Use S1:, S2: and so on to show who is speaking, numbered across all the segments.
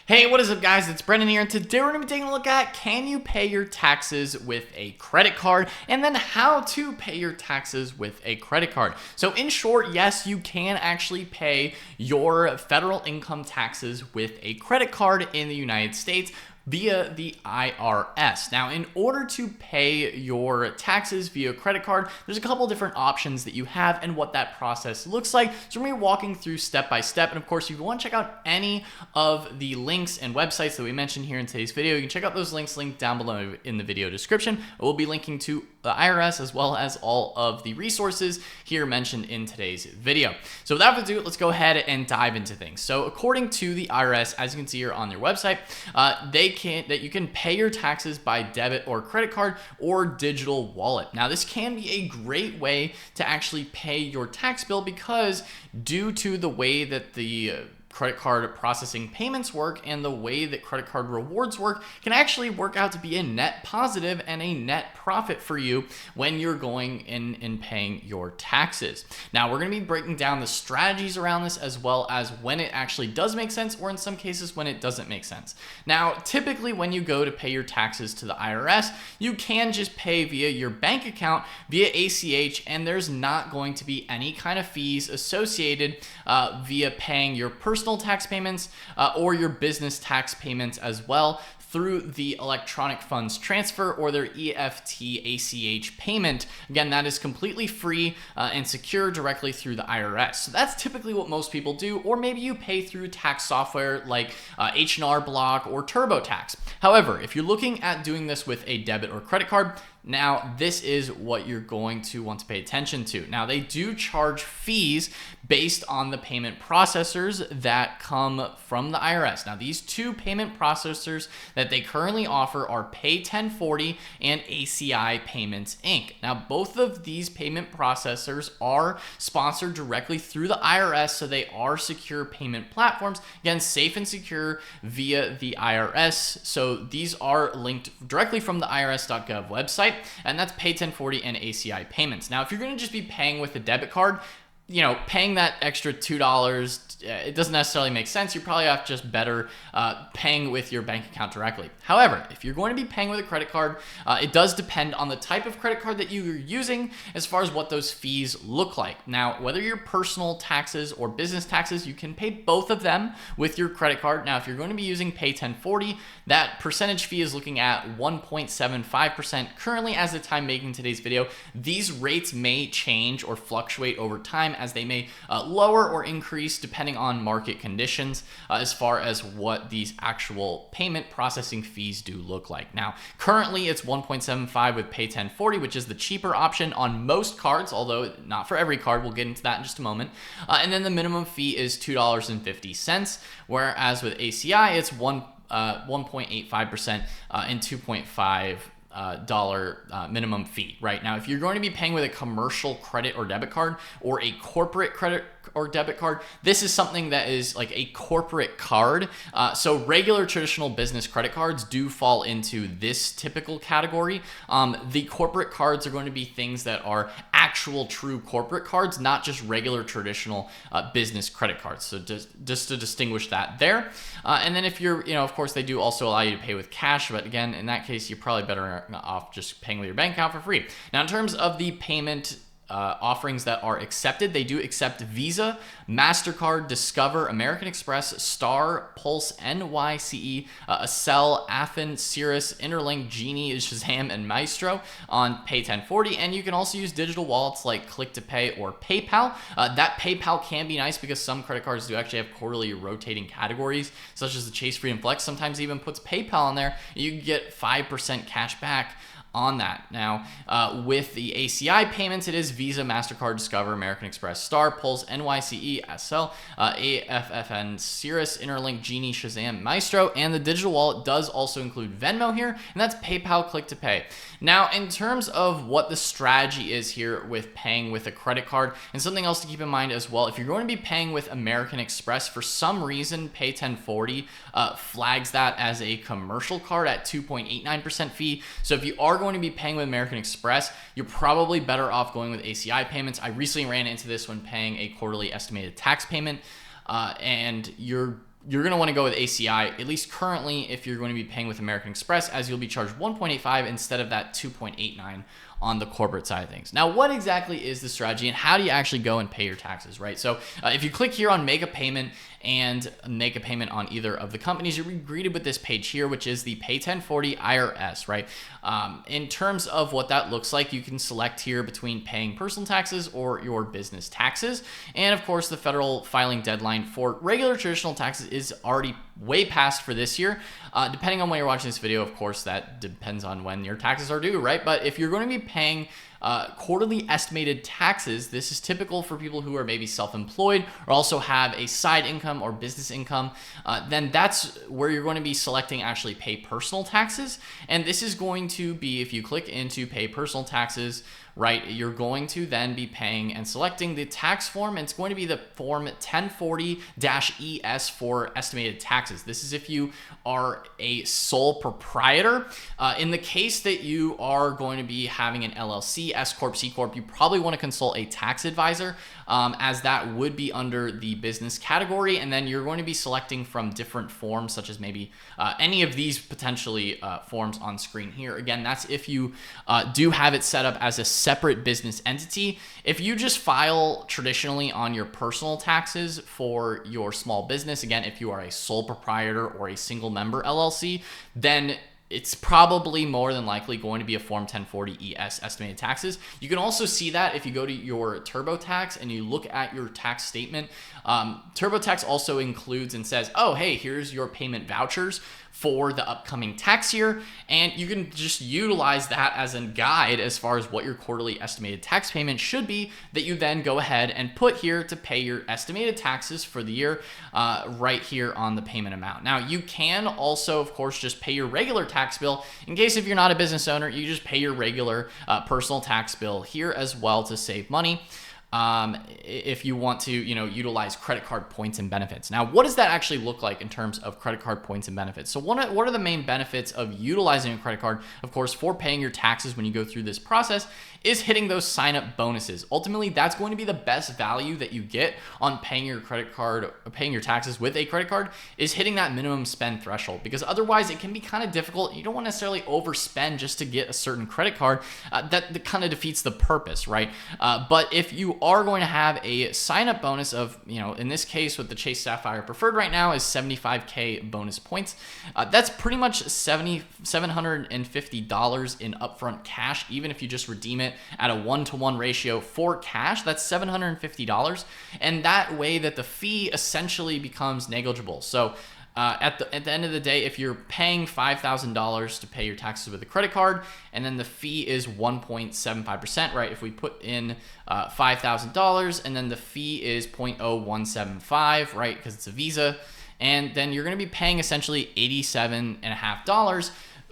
S1: Hey, what is up guys? It's Brendan here, and today we're going to be taking a look at can you pay your taxes with a credit card, and then how to pay your taxes with a credit card. So in short, yes, you can actually pay your federal income taxes with a credit card in the United States via the IRS. Now, in order to pay your taxes via credit card, there's a couple different options that you have and what that process looks like. So we're going to be walking through step by step. And of course, if you want to check out any of the links and websites that we mentioned here in today's video, you can check out those links linked down below in the video description. We'll be linking to the IRS as well as all of the resources here mentioned in today's video. So without further ado, let's go ahead and dive into things. So according to the IRS, as you can see here on their website, you can pay your taxes by debit or credit card or digital wallet. Now, this can be a great way to actually pay your tax bill because due to the way that the credit card processing payments work and the way that credit card rewards work can actually work out to be a net positive and a net profit for you when you're going in and paying your taxes. Now, we're going to be breaking down the strategies around this as well as when it actually does make sense or in some cases when it doesn't make sense. Now, typically when you go to pay your taxes to the IRS, you can just pay via your bank account via ACH, and there's not going to be any kind of fees associated via paying your personal tax payments or your business tax payments as well through the electronic funds transfer or their EFT ACH payment. Again, that is completely free and secure directly through the IRS. So that's typically what most people do, or maybe you pay through tax software like H&R Block or TurboTax. However, if you're looking at doing this with a debit or credit card, now, this is what you're going to want to pay attention to. Now, they do charge fees based on the payment processors that come from the IRS. Now, these two payment processors that they currently offer are Pay 1040 and ACI Payments Inc. Now, both of these payment processors are sponsored directly through the IRS, so they are secure payment platforms. Again, safe and secure via the IRS. So these are linked directly from the irs.gov website. And that's Pay 1040 and ACI Payments. Now, if you're going to just be paying with a debit card, paying that extra $2, it doesn't necessarily make sense. You probably have just better paying with your bank account directly. However, if you're going to be paying with a credit card, it does depend on the type of credit card that you're using as far as what those fees look like. Now, whether your personal taxes or business taxes, you can pay both of them with your credit card. Now, if you're going to be using Pay 1040, that percentage fee is looking at 1.75% currently as the time making today's video. These rates may change or fluctuate over time as they may lower or increase depending on market conditions as far as what these actual payment processing fees do look like. Now, currently it's 1.75 with Pay 1040, which is the cheaper option on most cards, although not for every card. We'll get into that in just a moment. And then the minimum fee is $2.50, whereas with ACI it's 1.85% and 2.5 dollar minimum fee. Right now, if you're going to be paying with a commercial credit or debit card or a corporate credit or debit card, this is something that is like a corporate card. So regular traditional business credit cards do fall into this typical category. The corporate cards are going to be things that are actual true corporate cards, not just regular traditional business credit cards. So just to distinguish that there. And then if you're, of course they do also allow you to pay with cash, but again, in that case, you're probably better off just paying with your bank account for free. Now, in terms of the payment offerings that are accepted, they do accept Visa, MasterCard, Discover, American Express, Star, Pulse, NYCE, Accel, Athens, Cirrus, Interlink, Genie, Shazam, and Maestro on Pay 1040. And you can also use digital wallets like Click to Pay or PayPal. That PayPal can be nice because some credit cards do actually have quarterly rotating categories, such as the Chase Freedom Flex sometimes even puts PayPal on there. You can get 5% cash back on that. Now, with the ACI payments, it is Visa, MasterCard, Discover, American Express, Star, Pulse, NYCE, Accel, AFFN, Cirrus, Interlink, Genie, Shazam, Maestro, and the digital wallet does also include Venmo here, and that's PayPal Click to Pay. Now, in terms of what the strategy is here with paying with a credit card, and something else to keep in mind as well, if you're going to be paying with American Express, for some reason, Pay 1040 flags that as a commercial card at 2.89% fee. So if you are going to be paying with American Express, you're probably better off going with ACI payments. I recently ran into this when paying a quarterly estimated tax payment, and you're you're going to want to go with ACI, at least currently, if you're going to be paying with American Express, as you'll be charged 1.85 instead of that 2.89 on the corporate side of things. Now, what exactly is the strategy and how do you actually go and pay your taxes, right? So if you click here on make a payment and make a payment on either of the companies, you're greeted with this page here, which is the Pay 1040 IRS, right? In terms of what that looks like, you can select here between paying personal taxes or your business taxes. And of course, the federal filing deadline for regular traditional taxes is already way past for this year. Depending on when you're watching this video, of course, that depends on when your taxes are due, right? But if you're going to be paying quarterly estimated taxes, this is typical for people who are maybe self-employed or also have a side income or business income, then that's where you're going to be selecting actually pay personal taxes. And this is going to be, if you click into pay personal taxes, right, you're going to then be paying and selecting the tax form, and it's going to be the form 1040-ES for estimated taxes. This is if you are a sole proprietor. In the case that you are going to be having an LLC, S Corp, C Corp, you probably want to consult a tax advisor, as that would be under the business category, and then you're going to be selecting from different forms, such as maybe any of these potentially forms on screen here. Again, that's if you do have it set up as a separate business entity. If you just file traditionally on your personal taxes for your small business, again, if you are a sole proprietor or a single member LLC, then it's probably more than likely going to be a Form 1040 ES estimated taxes. You can also see that if you go to your TurboTax and you look at your tax statement. TurboTax also includes and says, oh, hey, here's your payment vouchers for the upcoming tax year. And you can just utilize that as a guide as far as what your quarterly estimated tax payment should be, that you then go ahead and put here to pay your estimated taxes for the year right here on the payment amount. Now, you can also, of course, just pay your regular tax bill. In case if you're not a business owner, you just pay your regular personal tax bill here as well to save money. If you want to, utilize credit card points and benefits. Now, what does that actually look like in terms of credit card points and benefits? So what are the main benefits of utilizing a credit card, of course, for paying your taxes when you go through this process, is hitting those sign-up bonuses. Ultimately, that's going to be the best value that you get on paying your credit card, or paying your taxes with a credit card, is hitting that minimum spend threshold, because otherwise it can be kind of difficult. You don't want to necessarily overspend just to get a certain credit card. That kind of defeats the purpose, right? But if you are going to have a sign-up bonus of, in this case with the Chase Sapphire Preferred right now is 75K bonus points. That's pretty much $750 in upfront cash, even if you just redeem it at a 1-to-1 ratio for cash. That's $750, and that way that the fee essentially becomes negligible. So at the end of the day, if you're paying $5,000 to pay your taxes with a credit card, and then the fee is 1.75%, right? If we put in $5,000 and then the fee is 0.0175, right? Because it's a Visa, and then you're going to be paying essentially $87.50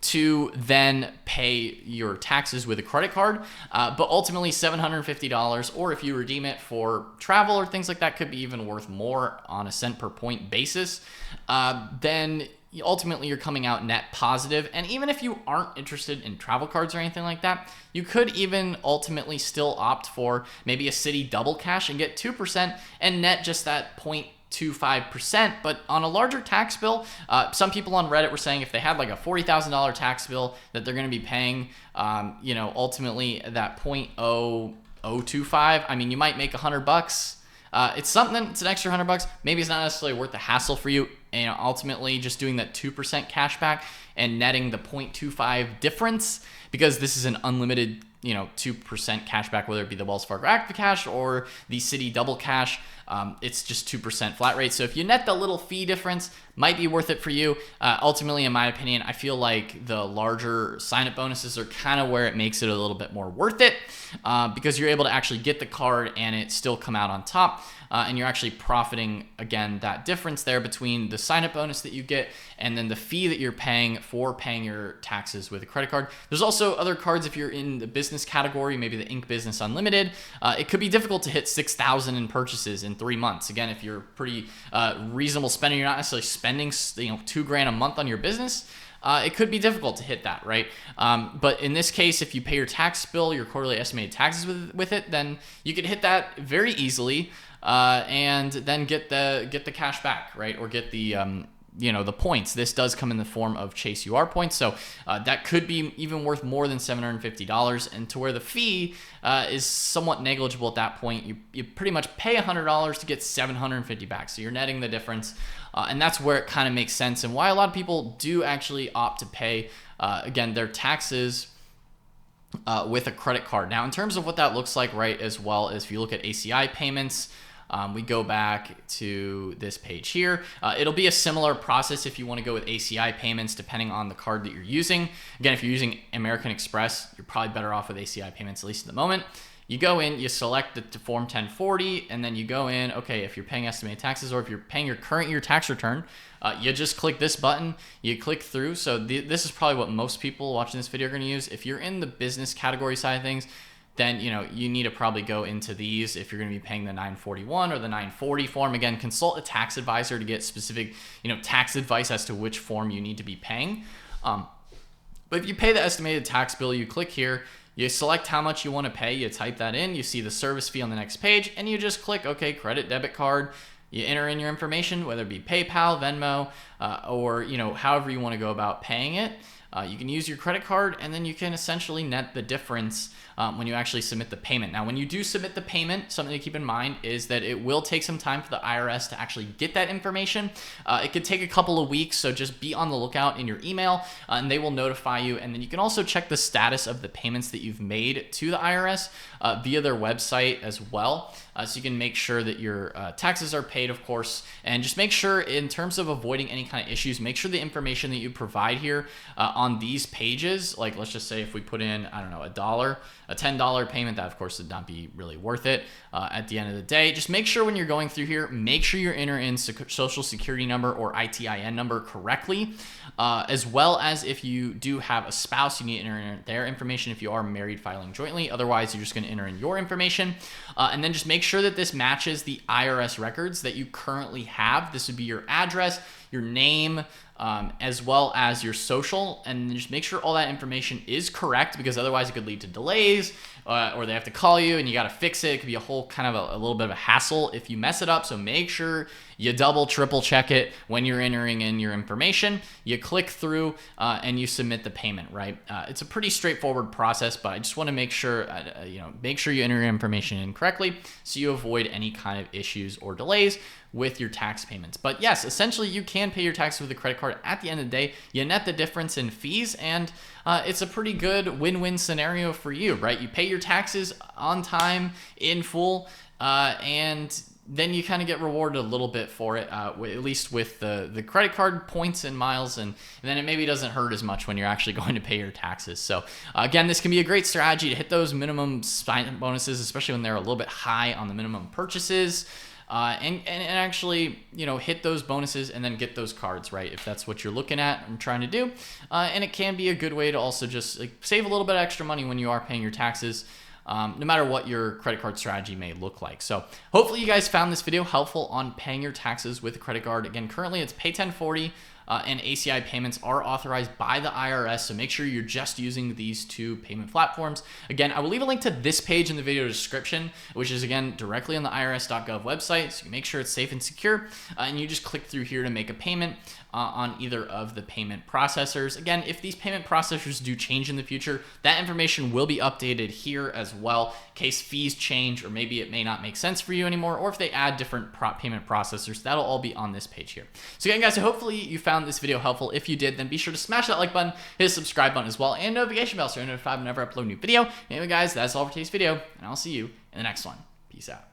S1: to then pay your taxes with a credit card, but ultimately $750, or if you redeem it for travel or things like that, could be even worth more on a cent per point basis. Then ultimately you're coming out net positive. And even if you aren't interested in travel cards or anything like that, you could even ultimately still opt for maybe a Citi double cash and get 2% and net just that 0.25%. But on a larger tax bill, some people on Reddit were saying if they had like a $40,000 tax bill that they're going to be paying, ultimately that 0.0025, I mean, you might make $100. It's something, it's an extra $100. Maybe it's not necessarily worth the hassle for you. And ultimately just doing that 2% cash back and netting the 0.25 difference, because this is an unlimited 2% cash back, whether it be the Wells Fargo Active Cash or the Citi Double Cash. It's just 2% flat rate. So if you net the little fee difference, might be worth it for you. Ultimately, in my opinion, I feel like the larger sign-up bonuses are kind of where it makes it a little bit more worth it, because you're able to actually get the card and it still come out on top. And you're actually profiting, again, that difference there between the sign-up bonus that you get and then the fee that you're paying for paying your taxes with a credit card. There's also other cards if you're in the business category, maybe the Inc. Business Unlimited. It could be difficult to hit 6,000 in purchases in 3 months. Again, if you're pretty reasonable spender, you're not necessarily spending $2,000 a month on your business. It could be difficult to hit that, right? But in this case, if you pay your tax bill, your quarterly estimated taxes with it, then you could hit that very easily. and then get the cash back, right? Or get the the points. This does come in the form of Chase UR points, so that could be even worth more than $750, and to where the fee is somewhat negligible at that point. You pretty much pay $100 to get $750 back, so you're netting the difference, and that's where it kind of makes sense, and why a lot of people do actually opt to pay again their taxes with a credit card. Now, in terms of what that looks like, right, as well as if you look at ACI payments, we go back to this page here. It'll be a similar process if you want to go with ACI payments, depending on the card that you're using. Again, if you're using American Express, you're probably better off with ACI payments, at least at the moment. You go in, you select the Form 1040, and then you go in, okay, if you're paying estimated taxes or if you're paying your current year tax return, you just click this button, you click through. So this is probably what most people watching this video are going to use. If you're in the business category side of things, then you need to probably go into these if you're going to be paying the 941 or the 940 form. Again, consult a tax advisor to get specific tax advice as to which form you need to be paying. But if you pay the estimated tax bill, you click here, you select how much you want to pay, you type that in, you see the service fee on the next page, and you just click okay, credit, debit card. You enter in your information, whether it be PayPal, Venmo, or however you want to go about paying it. You can use your credit card, and then you can essentially net the difference when you actually submit the payment. Now, when you do submit the payment, something to keep in mind is that it will take some time for the IRS to actually get that information. It could take a couple of weeks, so just be on the lookout in your email, and they will notify you. And then you can also check the status of the payments that you've made to the IRS via their website as well. So you can make sure that your taxes are paid, of course, and just make sure in terms of avoiding any kind of issues, make sure the information that you provide here on these pages, like let's just say if we put in, I don't know, a $10 payment, that of course would not be really worth it at the end of the day. Just make sure when you're going through here, make sure you enter in social security number or ITIN number correctly, as well as if you do have a spouse, you need to enter in their information if you are married filing jointly. Otherwise, you're just going to enter in your information, and then just make sure that this matches the IRS records that you currently have. This would be your address, your name, as well as your social, and just make sure all that information is correct, because otherwise it could lead to delays, or they have to call you and you got to fix it. It could be a whole kind of a little bit of a hassle if you mess it up. So make sure you double, triple check it when you're entering in your information. You click through and you submit the payment, right? It's a pretty straightforward process, but I just want to make sure, make sure you enter your information in correctly so you avoid any kind of issues or delays with your tax payments. But yes, essentially you can pay your taxes with a credit card. At the end of the day, you net the difference in fees, and it's a pretty good win-win scenario for you, right? You pay your taxes on time, in full, and then you kind of get rewarded a little bit for it, at least with the credit card points and miles, and then it maybe doesn't hurt as much when you're actually going to pay your taxes. So again, this can be a great strategy to hit those minimum sign-up bonuses, especially when they're a little bit high on the minimum purchases. And actually, hit those bonuses and then get those cards, right? If that's what you're looking at and trying to do. And it can be a good way to also just save a little bit of extra money when you are paying your taxes, no matter what your credit card strategy may look like. So hopefully you guys found this video helpful on paying your taxes with a credit card. Again, currently it's Pay 1040. And ACI payments are authorized by the IRS, so make sure you're just using these two payment platforms. Again, I will leave a link to this page in the video description, which is, again, directly on the irs.gov website, so you make sure it's safe and secure, and you just click through here to make a payment on either of the payment processors. Again, if these payment processors do change in the future, that information will be updated here as well, in case fees change, or maybe it may not make sense for you anymore, or if they add different payment processors, that'll all be on this page here. So again, guys, hopefully you found this video helpful. If you did, then be sure to smash that like button, hit the subscribe button as well, and notification bell so you're notified whenever I upload a new video. Anyway, guys, that's all for today's video, and I'll see you in the next one. Peace out.